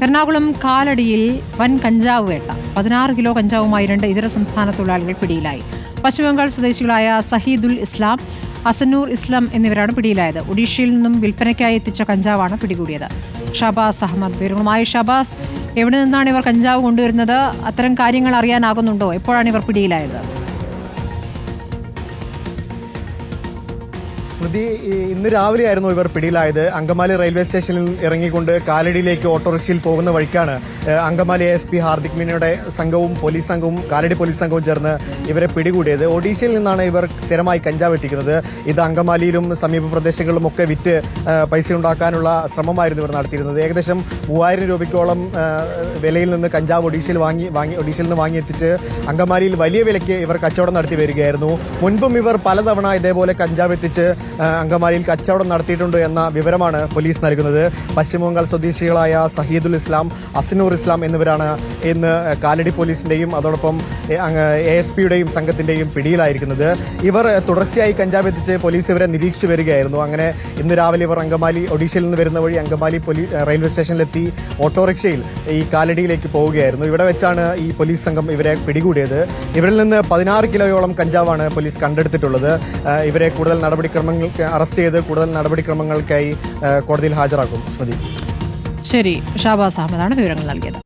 എറണാകുളം കാലടിയിൽ വൻ കഞ്ചാവ് വേട്ട. 16 കിലോ കഞ്ചാവുമായി 2 ഇതര സംസ്ഥാന തൊഴിലാളികൾ പിടിയിലായി. പശ്ചിമബംഗാൾ സ്വദേശികളായ സഹീദുൽ ഇസ്ലാം, അസന്നൂർ ഇസ്ലാം എന്നിവരാണ് പിടിയിലായത്. ഒഡീഷയിൽ നിന്നും വിൽപ്പനയ്ക്കായി എത്തിച്ച കഞ്ചാവാണ് പിടികൂടിയത്. ഷബാസ് അഹമ്മദ് വിവരങ്ങളുമായി. ഷബാസ്, എവിടെ നിന്നാണ് ഇവർ കഞ്ചാവ് കൊണ്ടുവരുന്നത്? അത്തരം കാര്യങ്ങൾ അറിയാനാകുന്നുണ്ടോ? എപ്പോഴാണ് ഇവർ പിടിയിലായത്? സ്മൃതി, ഇന്ന് രാവിലെയായിരുന്നു ഇവർ പിടിയിലായത്. അങ്കമാലി റെയിൽവേ സ്റ്റേഷനിൽ ഇറങ്ങിക്കൊണ്ട് കാലടിയിലേക്ക് ഓട്ടോറിക്ഷയിൽ പോകുന്ന വഴിക്കാണ് അങ്കമാലി ASP ഹാർദിക് മീനയുടെ സംഘവും പോലീസ് സംഘവും കാലടി പോലീസ് സംഘവും ചേർന്ന് ഇവരെ പിടികൂടിയത്. ഒഡീഷയിൽ നിന്നാണ് ഇവർ സ്ഥിരമായി കഞ്ചാവ് എത്തിക്കുന്നത്. ഇത് അങ്കമാലിയിലും സമീപ പ്രദേശങ്ങളിലും ഒക്കെ വിറ്റ് പൈസ ഉണ്ടാക്കാനുള്ള ശ്രമമായിരുന്നു ഇവർ നടത്തിയിരുന്നത്. ഏകദേശം 3000 രൂപയ്ക്കോളം വിലയിൽ നിന്ന് കഞ്ചാവ് ഒഡീഷയിൽ നിന്ന് വാങ്ങിയെത്തിച്ച് അങ്കമാലിയിൽ വലിയ വിലയ്ക്ക് ഇവർ കച്ചവടം നടത്തി വരികയായിരുന്നു. മുൻപും ഇവർ പലതവണ ഇതേപോലെ കഞ്ചാവ് എത്തിച്ച് അങ്കമാലിയിൽ കച്ചവടം നടത്തിയിട്ടുണ്ട് എന്ന വിവരമാണ് പോലീസ് നൽകുന്നത്. പശ്ചിമബംഗാൾ സ്വദേശികളായ സഹീദുൽ ഇസ്ലാം, അസന്നൂർ ഇസ്ലാം എന്നിവരാണ് ഇന്ന് കാലടി പോലീസിന്റെയും അതോടൊപ്പം ASPയുടെയും സംഘത്തിന്റെയും പിടിയിലായിരിക്കുന്നത്. ഇവർ തുടർച്ചയായി കഞ്ചാവ് എത്തിച്ച് പോലീസ് ഇവരെ നിരീക്ഷിച്ചു വരികയായിരുന്നു. അങ്ങനെ ഇന്ന് രാവിലെ ഇവർ ഒഡീഷയിൽ നിന്ന് വരുന്ന വഴി അങ്കമാലി റെയിൽവേ സ്റ്റേഷനിലെത്തി ഓട്ടോറിക്ഷയിൽ ഈ കാലടിയിലേക്ക് പോവുകയായിരുന്നു. ഇവിടെ വെച്ചാണ് ഈ പോലീസ് സംഘം ഇവരെ പിടികൂടിയത്. ഇവരിൽ നിന്ന് 16 കിലോയോളം കഞ്ചാവാണ് പോലീസ് കണ്ടെടുത്തിട്ടുള്ളത്. ഇവരെ അറസ്റ്റ് ചെയ്ത് കൂടുതൽ നടപടിക്രമങ്ങൾക്കായി കോടതിയിൽ ഹാജരാക്കും. സ്മൃതി. ശരി, ഷാബാസ് അഹമ്മദാണ് വിവരങ്ങൾ നൽകിയത്.